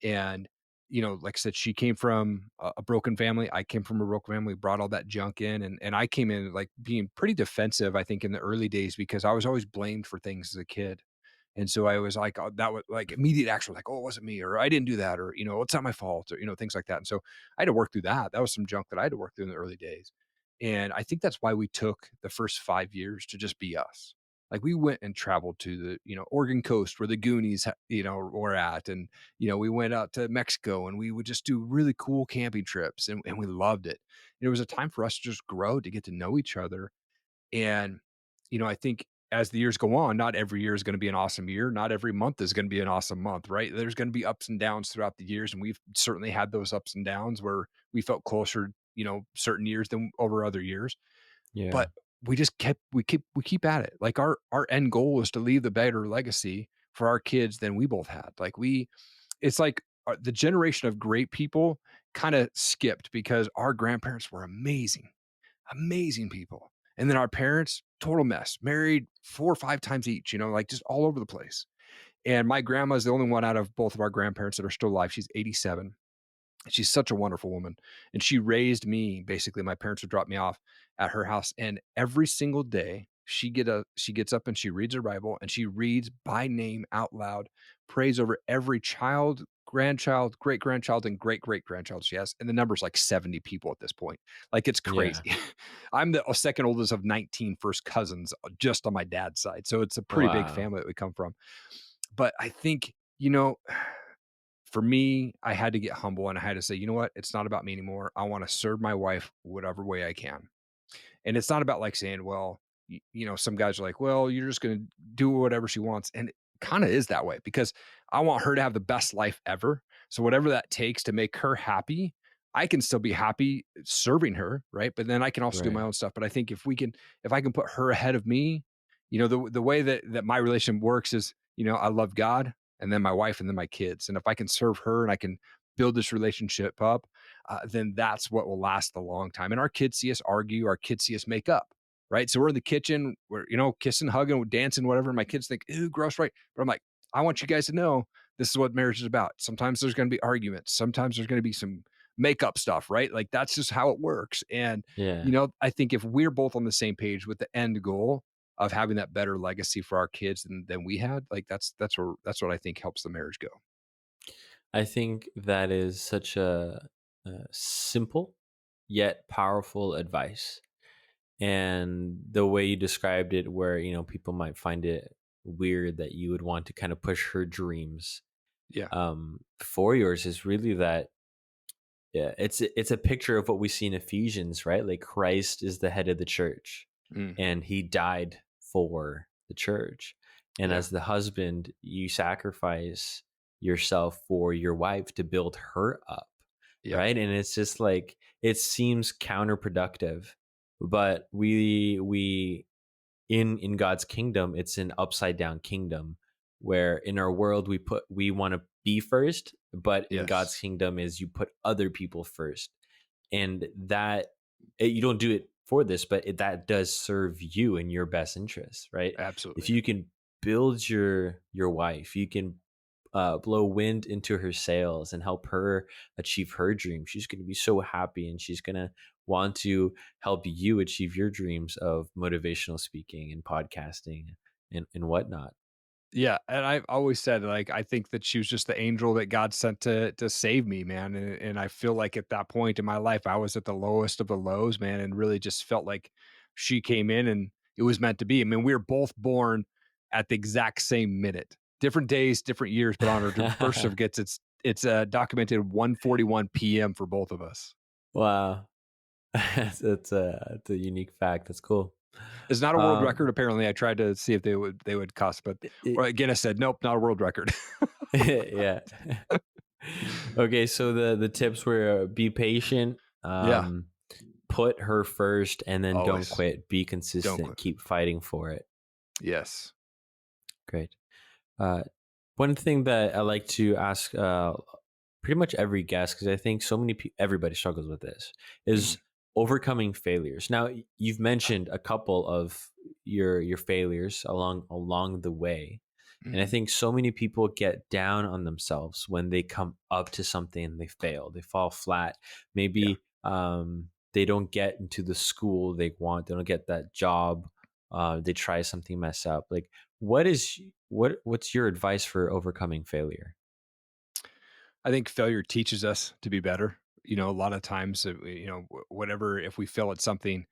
Speaker 1: And, like I said, she came from a broken family. I came from a broken family, brought all that junk in. And I came in like being pretty defensive, I think, in the early days because I was always blamed for things as a kid. And so I was like, that was like immediate action, like, oh, it wasn't me, or I didn't do that, or, it's not my fault, or, things like that. And so I had to work through that. That was some junk that I had to work through in the early days. And I think that's why we took the first 5 years to just be us. Like we went and traveled to the, Oregon coast where the Goonies, were at. And, we went out to Mexico and we would just do really cool camping trips and we loved it. And it was a time for us to just grow, to get to know each other. And, I think as the years go on, not every year is going to be an awesome year. Not every month is going to be an awesome month, right? There's going to be ups and downs throughout the years. And we've certainly had those ups and downs where we felt closer, certain years than over other years.
Speaker 2: Yeah.
Speaker 1: But we keep at it. Like our end goal is to leave the better legacy for our kids than we both had. It's like the generation of great people kind of skipped because our grandparents were amazing, amazing people. And then our parents, total mess, married 4 or 5 times each, like just all over the place. And my grandma's the only one out of both of our grandparents that are still alive. She's 87. She's such a wonderful woman. And she raised me. Basically, my parents would drop me off at her house. And every single day, she gets up and she reads her Bible and she reads by name out loud, prays over every child, grandchild, great grandchild, and great great grandchild she has. And the number's like 70 people at this point. Like it's
Speaker 2: Yeah.
Speaker 1: crazy. I'm the second oldest of 19 first cousins just on my dad's side. So it's a pretty big
Speaker 2: Wow.
Speaker 1: family that we come from. But I think, for me, I had to get humble and I had to say, you know what? It's not about me anymore. I want to serve my wife whatever way I can. And it's not about like saying, well, some guys are like, well, you're just going to do whatever she wants. And it kind of is that way because I want her to have the best life ever. So whatever that takes to make her happy, I can still be happy serving her. Right. But then I can also do my
Speaker 2: Right.
Speaker 1: own stuff. But I think if I can put her ahead of me, the way that my relation works is, I love God and then my wife and then my kids. And if I can serve her and I can build this relationship up, then that's what will last a long time. And our kids see us argue, our kids see us make up, right? So we're in the kitchen, we're, kissing, hugging, dancing, whatever. And my kids think, ooh, gross, right? But I'm like, I want you guys to know this is what marriage is about. Sometimes there's going to be arguments. Sometimes there's going to be some makeup stuff, right? Like that's just how it works. And,
Speaker 2: Yeah.
Speaker 1: I think if we're both on the same page with the end goal of having that better legacy for our kids than we had, like that's what I think helps the marriage go.
Speaker 2: I think that is such a simple yet powerful advice. And the way you described it, where, people might find it weird that you would want to kind of push her dreams
Speaker 1: Yeah.
Speaker 2: for yours, is really that, yeah, it's a picture of what we see in Ephesians, right? Like Christ is the head of the church
Speaker 1: Mm,
Speaker 2: and he died for the church. And
Speaker 1: yeah.
Speaker 2: as the husband, you sacrifice yourself for your wife to build her up,
Speaker 1: Yep.
Speaker 2: right? And it's just like, it seems counterproductive, but we in God's kingdom, it's an upside down kingdom, where in our world we want to be first, but in God's
Speaker 1: Yes.
Speaker 2: kingdom is you put other people first. And that, you don't do it for this, but that does serve you in your best interest, right? If
Speaker 1: Absolutely.
Speaker 2: you can build your wife, you can blow wind into her sails and help her achieve her dream. She's going to be so happy, and she's going to want to help you achieve your dreams of motivational speaking and podcasting and whatnot.
Speaker 1: Yeah, and I've always said, like, I think that she was just the angel that God sent to save me, man, and I feel like at that point in my life, I was at the lowest of the lows, man, and really just felt like she came in and it was meant to be. I mean, we were both born at the exact same minute. Different days, different years, but on our birth certificates, it's documented 1:41 PM for both of us.
Speaker 2: Wow. It's a unique fact. That's cool.
Speaker 1: It's not a world
Speaker 2: Um,
Speaker 1: record, apparently. I tried to see if they would cuss, but
Speaker 2: it,
Speaker 1: or again, I said, "Nope, not a world record."
Speaker 2: yeah. Okay, so the tips were, be patient,
Speaker 1: Yeah,
Speaker 2: put her first, and then don't
Speaker 1: always.
Speaker 2: quit. Be
Speaker 1: Don't
Speaker 2: consistent.
Speaker 1: quit.
Speaker 2: Keep fighting for it.
Speaker 1: Yes.
Speaker 2: Great. Uh, one thing that I like to ask pretty much every guest, because I think so many people, everybody struggles with this,
Speaker 1: Mhm.
Speaker 2: is overcoming failures. Now, you've mentioned a couple of your failures along the way, and I
Speaker 1: Mhm.
Speaker 2: think so many people get down on themselves when they come up to something and they fail. They fall flat.
Speaker 1: Yeah.
Speaker 2: Maybe they don't get into the school they want. They don't get that job. They try something, mess up. Like, what's your advice for overcoming failure?
Speaker 1: I think failure teaches us to be better. A lot of times, whatever, if we fail at something,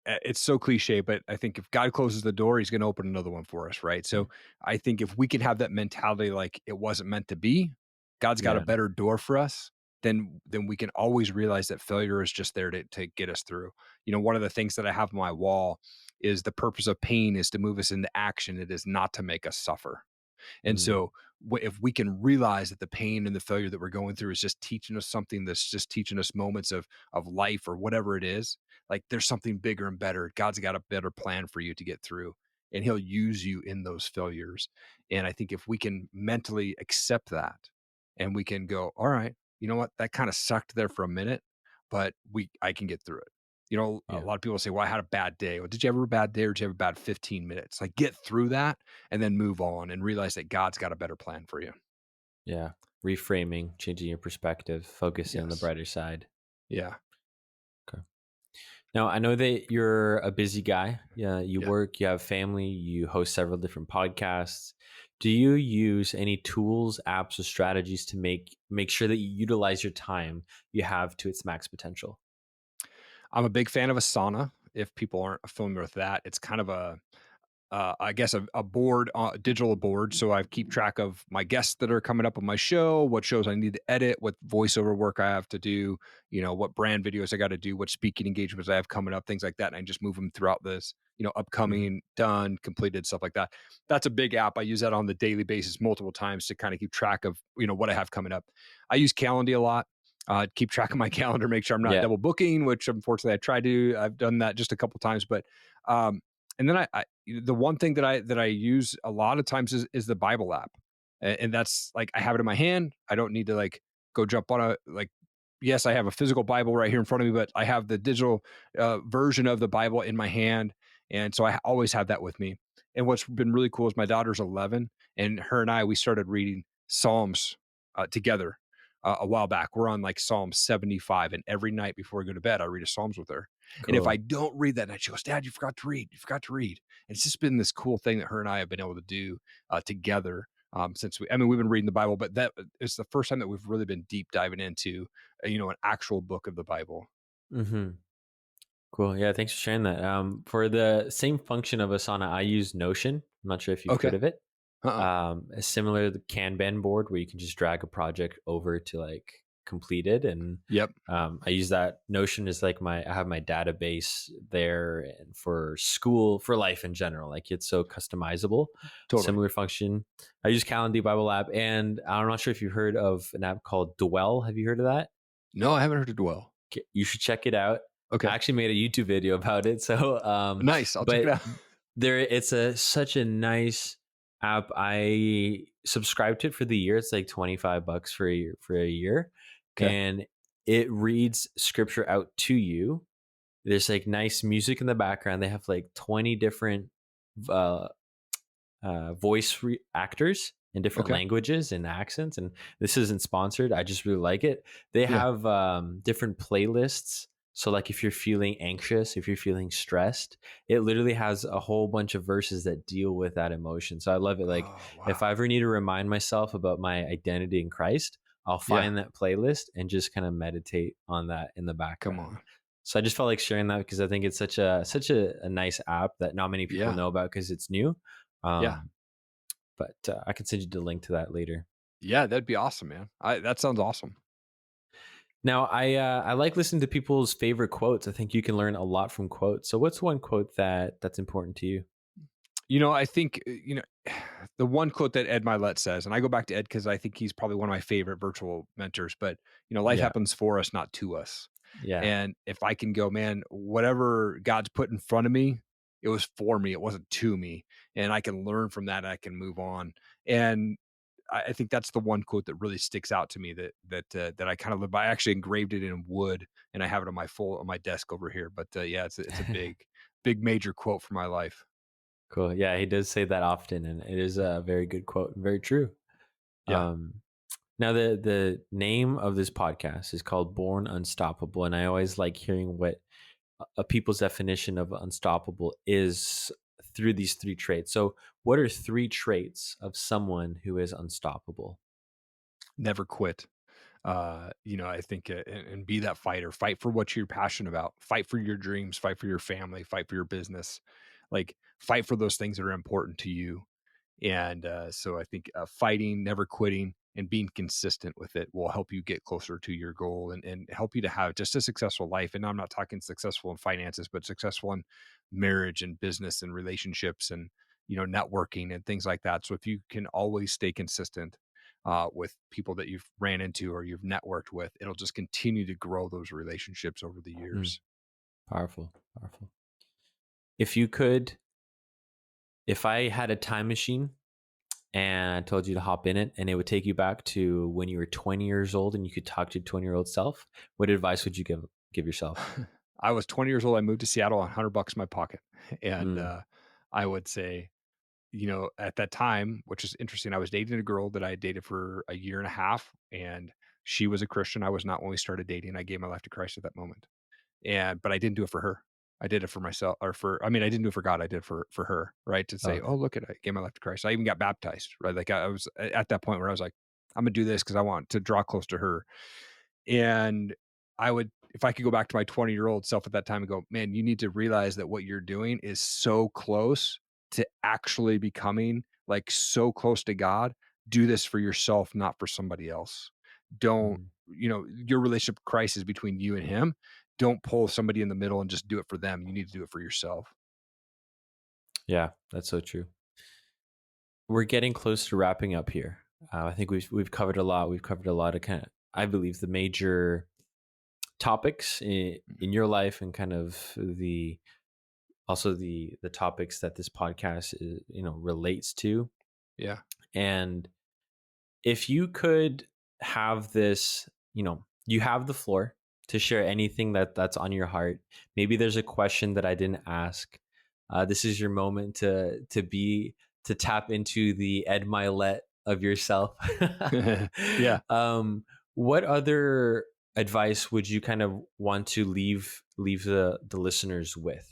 Speaker 1: it's so cliche, but I think if God closes the door, he's going to open another one for us, right?
Speaker 2: Yeah.
Speaker 1: So I think if we can have that mentality, like it wasn't meant to be, God's got a
Speaker 2: Yeah.
Speaker 1: better door for us. then we can always realize that failure is just there to get us through. One of the things that I have on my wall is the purpose of pain is to move us into action. It is not to make us suffer. And
Speaker 2: Mm,
Speaker 1: so, if we can realize that the pain and the failure that we're going through is just teaching us something, that's just teaching us moments of life or whatever it is, like there's something bigger and better. God's got a better plan for you to get through, and He'll use you in those failures. And I think if we can mentally accept that, and we can go, all right, you know what, that kind of sucked there for a minute, but I can get through it. A
Speaker 2: yeah.
Speaker 1: lot of people say, well, I had a bad day. Well, did you ever have a bad day, or did you have a bad 15 minutes? Like, get through that and then move on and realize that God's got a better plan for you.
Speaker 2: Yeah. Reframing, changing your perspective, focusing on the
Speaker 1: Yes.
Speaker 2: brighter side.
Speaker 1: Yeah.
Speaker 2: Okay. Now, I know that you're a busy guy. Yeah, you
Speaker 1: Yeah.
Speaker 2: work, you have family, you host several different podcasts. Do you use any tools, apps, or strategies to make sure that you utilize your time you have to its max potential?
Speaker 1: I'm a big fan of Asana. If people aren't familiar with that, it's kind of I guess a board, digital board. So I keep track of my guests that are coming up on my show, what shows I need to edit, what voiceover work I have to do, what brand videos I got to do, what speaking engagements I have coming up, things like that. And I just move them throughout this,
Speaker 2: Hmm.
Speaker 1: upcoming, done, completed, stuff like that. That's a big app. I use that on the daily basis multiple times to kind of keep track of, what I have coming up. I use Calendly a lot. Keep track of my calendar, make sure I'm not
Speaker 2: Yeah.
Speaker 1: double booking, which unfortunately I've done that just a couple times, but and then the one thing that I use a lot of times is the Bible app. And that's like, I have it in my hand. I don't need to like go jump on a like yes, I have a physical Bible right here in front of me, but I have the digital version of the Bible in my hand. And so I always have that with me. And what's been really cool is my daughter's 11, and her and we started reading Psalms together a while back. We're on like Psalm 75, and every night before we go to bed, I read a Psalms with her. And if I
Speaker 2: Cool.
Speaker 1: don't read that night, she goes, Dad, you forgot to read. You forgot to read. And it's just been this cool thing that her and I have been able to do together since we've been reading the Bible, but that is the first time that we've really been deep diving into, an actual book of the Bible.
Speaker 2: Hmm. Cool. Yeah. Thanks for sharing that. For the same function of Asana, I use Notion. I'm not sure if you've heard
Speaker 1: Okay.
Speaker 2: of it.
Speaker 1: Uh-uh.
Speaker 2: A similar to the Kanban board where you can just drag a project over to like completed. And
Speaker 1: Yep.
Speaker 2: I use that. Notion is like I have my database there and for school, for life in general. Like it's so customizable,
Speaker 1: Totally.
Speaker 2: similar function. I use Calendly Bible app, and I'm not sure if you've heard of an app called Dwell. Have you heard of that?
Speaker 1: No, I haven't heard it dwell.
Speaker 2: You should check it out. I
Speaker 1: Okay.
Speaker 2: actually made a YouTube video about it. So,
Speaker 1: Nice. I'll check it
Speaker 2: but
Speaker 1: out.
Speaker 2: it's such a nice app. I subscribed to it for the year. It's like $25 for a year,
Speaker 1: Okay.
Speaker 2: and it reads scripture out to you. There's like nice music in the background. They have like 20 different uh, actors in different
Speaker 1: Okay.
Speaker 2: languages and accents. And this isn't sponsored. I just really like it. They
Speaker 1: Yeah.
Speaker 2: have different playlists. So, like, if you're feeling anxious, if you're feeling stressed, it literally has a whole bunch of verses that deal with that emotion. So, I love it. Like,
Speaker 1: Oh,
Speaker 2: if
Speaker 1: wow.
Speaker 2: I ever need to remind myself about my identity in Christ, I'll
Speaker 1: Yeah.
Speaker 2: find that playlist and just kind of meditate on that in the
Speaker 1: Come
Speaker 2: background.
Speaker 1: on.
Speaker 2: So I just felt like sharing that because I think it's such a nice app that not many people
Speaker 1: Yeah.
Speaker 2: know about because it's new.
Speaker 1: Yeah.
Speaker 2: Um, but I can send you the link to that later.
Speaker 1: Yeah. That'd be awesome, man. That sounds awesome.
Speaker 2: Now, I like listening to people's favorite quotes. I think you can learn a lot from quotes. So, what's one quote that's important to you?
Speaker 1: I think, the one quote that Ed Milet says, and I go back to Ed because I think he's probably one of my favorite virtual mentors, but, life
Speaker 2: Yeah,
Speaker 1: happens for us, not to us.
Speaker 2: yeah,
Speaker 1: And if I can go, man, whatever God's put in front of me, it was for me, it wasn't to me. And I can learn from that, and I can move on. And I think that's the one quote that really sticks out to me that I kind of live by. I actually engraved it in wood, and I have it on my desk over here. But yeah, it's a big major quote for my life.
Speaker 2: cool. Yeah, he does say that often, and it is a very good quote, and very true.
Speaker 1: Yeah.
Speaker 2: Um, Now, the name of this podcast is called Born Unstoppable, and I always like hearing what a people's definition of unstoppable is through these three traits. So, what are three traits of someone who is unstoppable?
Speaker 1: Never quit. I think, and be that fighter, fight for what you're passionate about, fight for your dreams, fight for your family, fight for your business, like fight for those things that are important to you. And so I think fighting, never quitting, and being consistent with it will help you get closer to your goal and help you to have just a successful life. And I'm not talking successful in finances, but successful in marriage and business and relationships and, networking and things like that. So if you can always stay consistent with people that you've ran into or you've networked with, it'll just continue to grow those relationships over the
Speaker 2: Mm,
Speaker 1: years.
Speaker 2: powerful, powerful. If you could, if I had a time machine and I told you to hop in it and it would take you back to when you were 20 years old and you could talk to your 20-year-old self, what advice would you give yourself?
Speaker 1: I was 20 years old. I moved to Seattle on $100 in my pocket. And
Speaker 2: Mm,
Speaker 1: I would say, at that time, which is interesting, I was dating a girl that I had dated for a year and a half, and she was a Christian. I was not when we started dating. I gave my life to Christ at that moment. But I didn't do it for her. I did it for myself I didn't do it for God. I did it for her, right? To say,
Speaker 2: okay.
Speaker 1: oh, look at it. I gave my life to Christ. I even got baptized, right? Like I was at that point where I was like, I'm gonna do this because I want to draw close to her. And I would, if I could go back to my 20-year-old self at that time and go, man, you need to realize that what you're doing is so close to actually becoming like so close to God. Do this for yourself, not for somebody else. Don't,
Speaker 2: Mm,
Speaker 1: your relationship with Christ is between you and him. Don't pull somebody in the middle and just do it for them. You need to do it for yourself.
Speaker 2: yeah, that's so true. We're getting close to wrapping up here. I think we've covered a lot. We've covered a lot of kind of, I believe, the major topics in your life and kind of the also the topics that this podcast is, relates to.
Speaker 1: Yeah.
Speaker 2: And if you could have this, you have the floor to share anything that's on your heart. Maybe there's a question that I didn't ask. This is your moment to tap into the Ed Milet of yourself.
Speaker 1: Yeah.
Speaker 2: What other advice would you kind of want to leave the listeners with?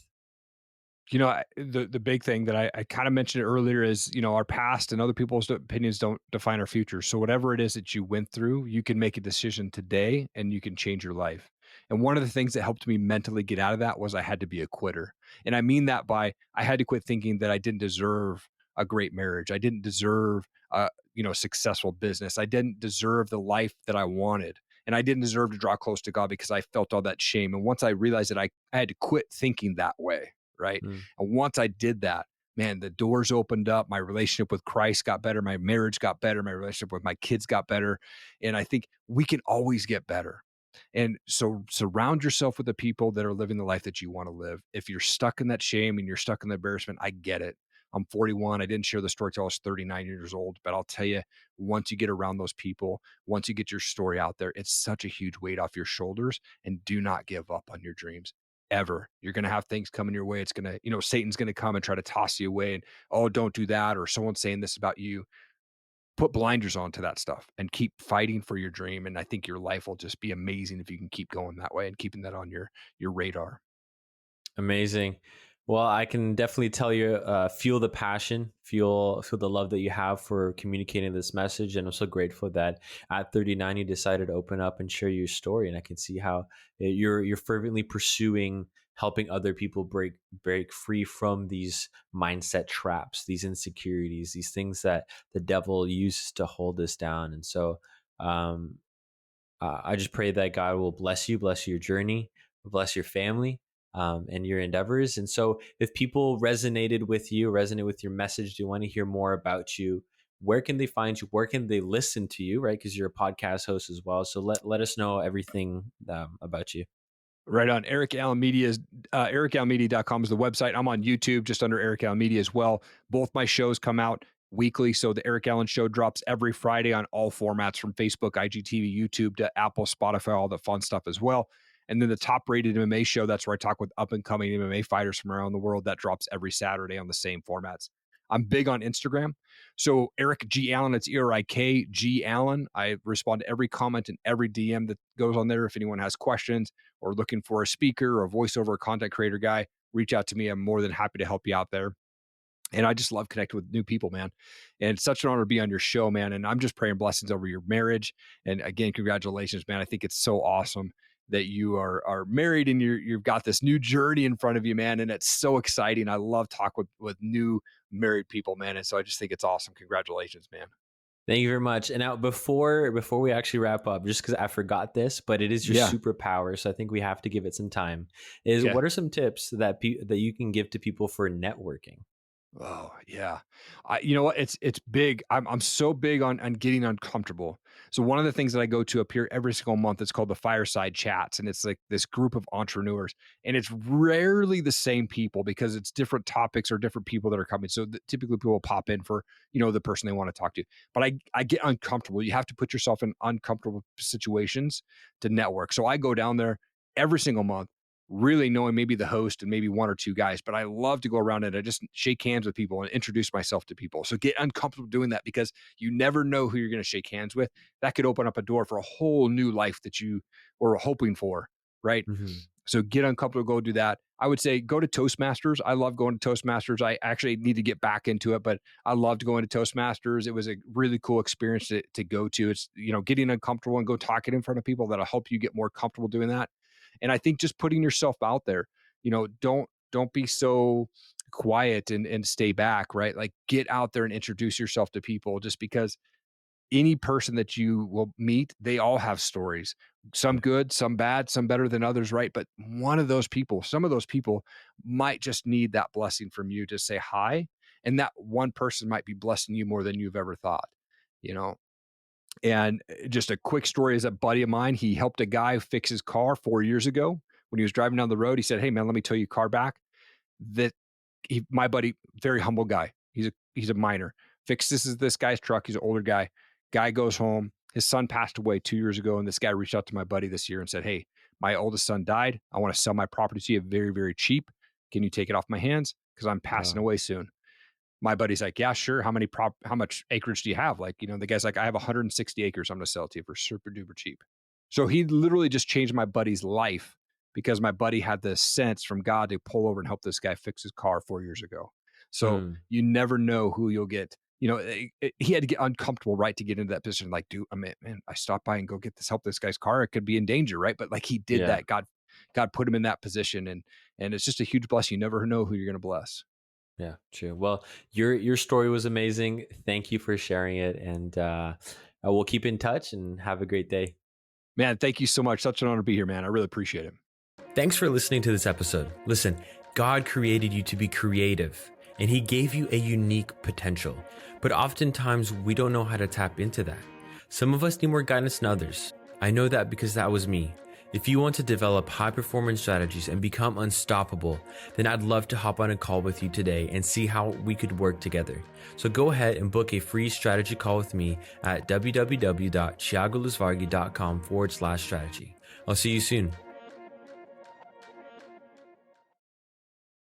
Speaker 1: The big thing that I kind of mentioned earlier is, our past and other people's opinions don't define our future. So whatever it is that you went through, you can make a decision today and you can change your life. And one of the things that helped me mentally get out of that was I had to be a quitter. And I mean that by I had to quit thinking that I didn't deserve a great marriage. I didn't deserve successful business. I didn't deserve the life that I wanted. And I didn't deserve to draw close to God because I felt all that shame. And once I realized that I had to quit thinking that way, right?
Speaker 2: Mm,
Speaker 1: And once I did that, man, the doors opened up. My relationship with Christ got better. My marriage got better. My relationship with my kids got better. And I think we can always get better. And so surround yourself with the people that are living the life that you want to live. If you're stuck in that shame and you're stuck in the embarrassment, I get it. I'm 41. I didn't share the story till I was 39 years old, but I'll tell you, once you get around those people, once you get your story out there, it's such a huge weight off your shoulders. And do not give up on your dreams ever. You're going to have things coming your way. It's going to, Satan's going to come and try to toss you away and, oh, don't do that. Or someone's saying this about you. Put blinders on to that stuff and keep fighting for your dream. And I think your life will just be amazing if you can keep going that way and keeping that on your radar.
Speaker 2: amazing. Well, I can definitely tell you, feel the passion, feel the love that you have for communicating this message, and I'm so grateful that at 39 you decided to open up and share your story. And I can see how you're fervently pursuing helping other people break free from these mindset traps, these insecurities, these things that the devil uses to hold us down. And so, um, I just pray that God will bless your journey, bless your family, and your endeavors. And so, if people resonate with your message, do want to hear more about you, where can they find you? Where can they listen to you? Right, because you're a podcast host as well. So let us know everything about you.
Speaker 1: Right on. Erik Allen Media is erikallenmedia.com is the website. I'm on YouTube just under Erik Allen Media as well. Both my shows come out weekly. So the Erik Allen Show drops every Friday on all formats from Facebook, IGTV, YouTube to Apple, Spotify, all the fun stuff as well. And then the Top Rated MMA show, that's where I talk with up and coming MMA fighters from around the world. That drops every Saturday on the same formats. I'm big on Instagram. So Erik G. Allen, it's Erik G. Allen. I respond to every comment and every DM that goes on there. If anyone has questions or looking for a speaker or a voiceover or content creator guy, reach out to me. I'm more than happy to help you out there. And I just love connecting with new people, man. And it's such an honor to be on your show, man. And I'm just praying blessings over your marriage. And again, congratulations, man. I think it's so awesome that you are married and you've got this new journey in front of you, man. And it's so exciting. I love talking with new married people, man. And so I just think it's awesome. Congratulations, man.
Speaker 2: Thank you very much. And now before we actually wrap up, just because I forgot this, but it is your
Speaker 1: Yeah.
Speaker 2: superpower, so I think we have to give it some time. Is
Speaker 1: Okay.
Speaker 2: what are some tips that that you can give to people for networking?
Speaker 1: Oh yeah, you know what? It's big. I'm so big on getting uncomfortable. So one of the things that I go to up here every single month is called the Fireside Chats, and it's like this group of entrepreneurs, and it's rarely the same people because it's different topics or different people that are coming. So typically people will pop in for the person they want to talk to. But I get uncomfortable. You have to put yourself in uncomfortable situations to network. So I go down there every single month really knowing maybe the host and maybe one or two guys, but I love to go around and I just shake hands with people and introduce myself to people. So get uncomfortable doing that because you never know who you're going to shake hands with. That could open up a door for a whole new life that you were hoping for, right?
Speaker 2: Hmm.
Speaker 1: So get uncomfortable, go do that. I would say go to Toastmasters. I love going to Toastmasters. I actually need to get back into it, but I loved going to Toastmasters. It was a really cool experience to go to. It's, getting uncomfortable and go talking in front of people that'll help you get more comfortable doing that. And I think just putting yourself out there, don't be so quiet and stay back, right? Like get out there and introduce yourself to people just because any person that you will meet, they all have stories, some
Speaker 2: Yeah.
Speaker 1: good, some bad, some better than others, right? But some of those people might just need that blessing from you to say hi. And that one person might be blessing you more than you've ever thought, you know? And just a quick story is a buddy of mine. He helped a guy fix his car 4 years ago when he was driving down the road. He said, "Hey man, let me tow your car back." That my buddy, very humble guy. He's a miner. Fixes this guy's truck. He's an older guy. Guy goes home. His son passed away 2 years ago, and this guy reached out to my buddy this year and said, "Hey, my oldest son died. I want to sell my property to you very, very cheap. Can you take it off my hands? Because I'm passing
Speaker 2: Wow.
Speaker 1: away soon." My buddy's like, "Yeah, sure. How much acreage do you have?" Like, the guy's like, "I have 160 acres. I'm going to sell it to you for super duper cheap." So he literally just changed my buddy's life because my buddy had the sense from God to pull over and help this guy fix his car 4 years ago. So
Speaker 2: Mm,
Speaker 1: you never know who you'll get. He had to get uncomfortable, right, to get into that position. Like, dude, I mean, man, I stopped by and go help this guy's car. It could be in danger, right? But like he did
Speaker 2: yeah.
Speaker 1: that. God put him in that position, and it's just a huge blessing. You never know who you're going to bless.
Speaker 2: Yeah, true. Well, your story was amazing. Thank you for sharing it, and we'll keep in touch. And have a great day.
Speaker 1: Man, thank you so much. Such an honor to be here, man. I really appreciate it.
Speaker 2: Thanks for listening to this episode. Listen, God created you to be creative, and He gave you a unique potential. But oftentimes, we don't know how to tap into that. Some of us need more guidance than others. I know that because that was me. If you want to develop high performance strategies and become unstoppable, then I'd love to hop on a call with you today and see how we could work together. So go ahead and book a free strategy call with me at www.thiagolusvargi.com/strategy. I'll see you soon.